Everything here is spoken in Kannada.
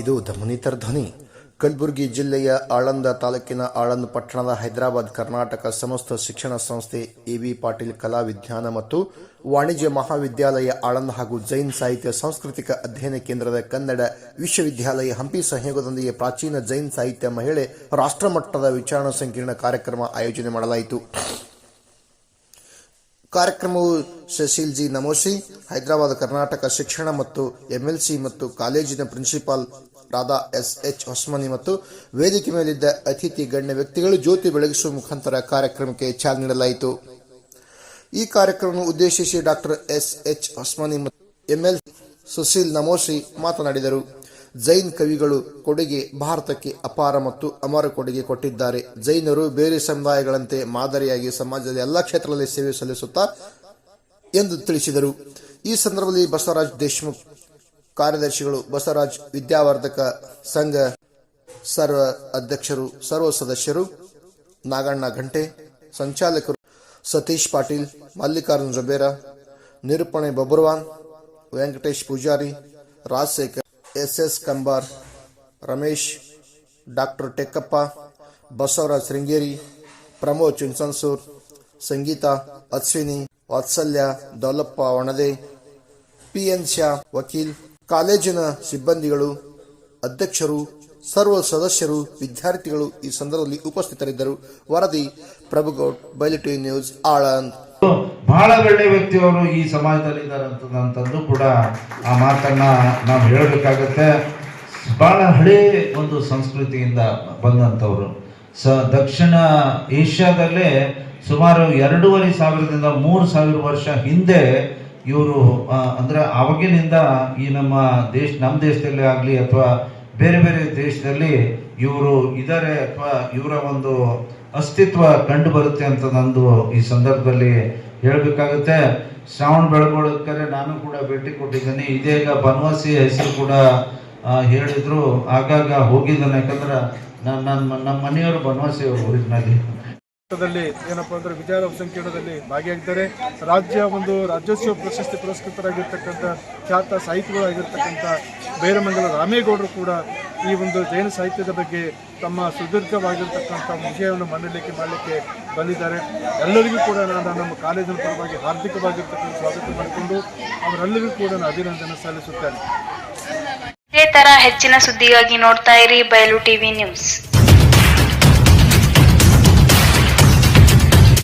ಇದು ಧಮನಿತರ ಧ್ವನಿ. ಕಲಬುರಗಿ ಜಿಲ್ಲೆಯ ಆಳಂದ ತಾಲೂಕಿನ ಆಳಂದ ಪಟ್ಟಣದ ಹೈದರಾಬಾದ್ ಕರ್ನಾಟಕ ಸಮಸ್ತ ಶಿಕ್ಷಣ ಸಂಸ್ಥೆ ಎಬಿ ಪಾಟೀಲ್ ಕಲಾ ವಿಜ್ಞಾನ ಮತ್ತು ವಾಣಿಜ್ಯ ಮಹಾವಿದ್ಯಾಲಯ ಆಳಂದ ಹಾಗೂ ಜೈನ್ ಸಾಹಿತ್ಯ ಸಾಂಸ್ಕೃತಿಕ ಅಧ್ಯಯನ ಕೇಂದ್ರದ ಕನ್ನಡ ವಿಶ್ವವಿದ್ಯಾಲಯ ಹಂಪಿ ಸಹಯೋಗದೊಂದಿಗೆ ಪ್ರಾಚೀನ ಜೈನ್ ಸಾಹಿತ್ಯ ಮಹಿಳೆ ರಾಷ್ಟ್ರಮಟ್ಟದ ವಿಚಾರಣಾ ಸಂಕಿರಣ ಕಾರ್ಯಕ್ರಮ ಆಯೋಜನೆ ಮಾಡಲಾಯಿತು. ಕಾರ್ಯಕ್ರಮವು ಶಶೀಲ್ ಜಿ ನಮೋಶಿ, ಹೈದರಾಬಾದ್ ಕರ್ನಾಟಕ ಶಿಕ್ಷಣ ಮತ್ತು ಎಂಎಲ್ಸಿ ಮತ್ತು ಕಾಲೇಜಿನ ಪ್ರಿನ್ಸಿಪಾಲ್ ರಾಧಾ ಎಸ್ ಹೊಸ್ಮನಿ ಮತ್ತು ವೇದಿಕೆ ಮೇಲಿದ್ದ ಅತಿಥಿ ಗಣ್ಯ ವ್ಯಕ್ತಿಗಳು ಜ್ಯೋತಿ ಬೆಳಗಿಸುವ ಮುಖಾಂತರ ಕಾರ್ಯಕ್ರಮಕ್ಕೆ ಚಾಲನೆ ನೀಡಲಾಯಿತು. ಈ ಕಾರ್ಯಕ್ರಮವನ್ನು ಉದ್ದೇಶಿಸಿ ಡಾಕ್ಟರ್ ಎಸ್ ಹೊಸ್ಮನಿ ಮತ್ತು ಎಂಎಲ್ ಸುಶೀಲ್ ನಮೋಶಿ ಮಾತನಾಡಿದರು. ಜೈನ್ ಕವಿಗಳು ಕೊಡುಗೆ ಭಾರತಕ್ಕೆ ಅಪಾರ ಮತ್ತು ಅಮರ ಕೊಡುಗೆ ಕೊಟ್ಟಿದ್ದಾರೆ. ಜೈನರು ಬೇರೆ ಸಮುದಾಯಗಳಂತೆ ಮಾದರಿಯಾಗಿ ಸಮಾಜದ ಎಲ್ಲಾ ಕ್ಷೇತ್ರದಲ್ಲಿ ಸೇವೆ ಸಲ್ಲಿಸುತ್ತಾ ಎಂದು ತಿಳಿಸಿದರು. ಈ ಸಂದರ್ಭದಲ್ಲಿ ಬಸವರಾಜ್ ದೇಶಮುಖ್ ಕಾರ್ಯದರ್ಶಿಗಳು, ಬಸವರಾಜ್ ವಿದ್ಯಾವರ್ಧಕ ಸಂಘ ಸರ್ವ ಅಧ್ಯಕ್ಷರು, ಸರ್ವ ಸದಸ್ಯರು, ನಾಗಣ್ಣ ಘಂಟೆ ಸಂಚಾಲಕರು, ಸತೀಶ್ ಪಾಟೀಲ್, ಮಲ್ಲಿಕಾರ್ಜುನ್ ಜಬೇರ, ನಿರೂಪಣೆ ಬಬ್ರುವಾನ್, ವೆಂಕಟೇಶ್ ಪೂಜಾರಿ, ರಾಜಶೇಖರ್, ಎಸ್ ಕಂಬಾರ್, ರಮೇಶ್, ಡಾಕ್ಟರ್ ಟೆಕ್ಕಪ್ಪ, ಬಸವರಾಜ್ ಶೃಂಗೇರಿ, ಪ್ರಮೋದ್ ಚಿನ್ಸನ್ಸೂರ್, ಸಂಗೀತಾ, ಅಶ್ವಿನಿ, ವಾತ್ಸಲ್ಯ, ದೌಲಪ್ಪ ವಣದೆ, ಪಿಎನ್ ಶಾ, ವಕೀಲ್, ಕಾಲೇಜಿನ ಸಿಬ್ಬಂದಿಗಳು, ಅಧ್ಯಕ್ಷರು, ಸರ್ವ ಸದಸ್ಯರು, ವಿದ್ಯಾರ್ಥಿಗಳು ಈ ಸಂದರ್ಭದಲ್ಲಿ ಉಪಸ್ಥಿತರಿದ್ದರು. ವರದಿ ಪ್ರಭುಗೌಡ್, ಬೈಲಿಟಿ ನ್ಯೂಸ್, ಆಳಂದ್. ಬಹಳ ಒಳ್ಳೆ ವ್ಯಕ್ತಿಯವರು ಈ ಸಮಾಜದಲ್ಲಿ ಇದ್ದಾರೆ ಅಂತಂದು ಕೂಡ ಆ ಮಾತನ್ನ ನಾವು ಹೇಳಬೇಕಾಗತ್ತೆ. ಬಹಳ ಹಳೆ ಒಂದು ಸಂಸ್ಕೃತಿಯಿಂದ ಬಂದಂಥವ್ರು. ದಕ್ಷಿಣ ಏಷ್ಯಾದಲ್ಲೇ ಸುಮಾರು 2,500ದಿಂದ 3,000 ವರ್ಷ ಹಿಂದೆ ಇವರು ಅಂದ್ರೆ ಆವಾಗಿನಿಂದ ಈ ನಮ್ಮ ದೇಶದಲ್ಲಿ ಆಗಲಿ ಅಥವಾ ಬೇರೆ ಬೇರೆ ದೇಶದಲ್ಲಿ ಇವರು ಇದ್ದಾರೆ ಅಥವಾ ಇವರ ಒಂದು ಅಸ್ತಿತ್ವ ಕಂಡು ಬರುತ್ತೆ ಅಂತ ನಂದು ಈ ಸಂದರ್ಭದಲ್ಲಿ ಹೇಳಬೇಕಾಗುತ್ತೆ. ಶ್ರಾವಣ ಬೆಳಗೊಳಕರೆ ನಾನು ಕೂಡ ಭೇಟಿ ಕೊಟ್ಟಿದ್ದೇನೆ. ಇದೀಗ ಬನವಾಸಿ ಹೆಸರು ಕೂಡ ಹೇಳಿದ್ರು. ಆಗಾಗ ಹೋಗಿದ್ದಾನೆ, ಯಾಕಂದ್ರೆ ನಮ್ಮ ಮನೆಯವರು ಬನವಾಸಿ ಊರಿನಲ್ಲಿ ಏನಪ್ಪಾ ಅಂದ್ರೆ ವಿಚಾರ ಸಂಕಿರಣದಲ್ಲಿ ಭಾಗಿಯಾಗಿದ್ದಾರೆ. ರಾಜ್ಯೋತ್ಸವ ಪ್ರಶಸ್ತಿ ಪುರಸ್ಕೃತರಾಗಿರ್ತಕ್ಕಂಥ ಖ್ಯಾತ ಸಾಹಿತಿಗಳಾಗಿರ್ತಕ್ಕಂಥ ಬೈರಮಂಗಲ ರಾಮೇಗೌಡರು ಕೂಡ ಈ ಒಂದು ಜೈನ ಸಾಹಿತ್ಯದ ಬಗ್ಗೆ ತಮ್ಮ ಸುದೀರ್ಘವಾಗಿರ್ತಕ್ಕಂಥ ವಿಷಯವನ್ನು ಮಾಡಲಿಕ್ಕೆ ಬಂದಿದ್ದಾರೆ. ಎಲ್ಲರಿಗೂ ಕೂಡ ನಾನು ನಮ್ಮ ಕಾಲೇಜಿನ ಪರವಾಗಿ ಹಾರ್ದಿಕವಾಗಿರ್ತಕ್ಕಂಥ ಸ್ವಾಗತ ಮಾಡಿಕೊಂಡು ಅವರೆಲ್ಲರಿಗೂ ಕೂಡ ನಾನು ಅಭಿನಂದನೆ ಸಲ್ಲಿಸುತ್ತೇನೆ. ಇದೇ ತರ ಹೆಚ್ಚಿನ ಸುದ್ದಿಗಾಗಿ ನೋಡ್ತಾ ಇರಿ ಬಯಲು ಟಿವಿ ನ್ಯೂಸ್.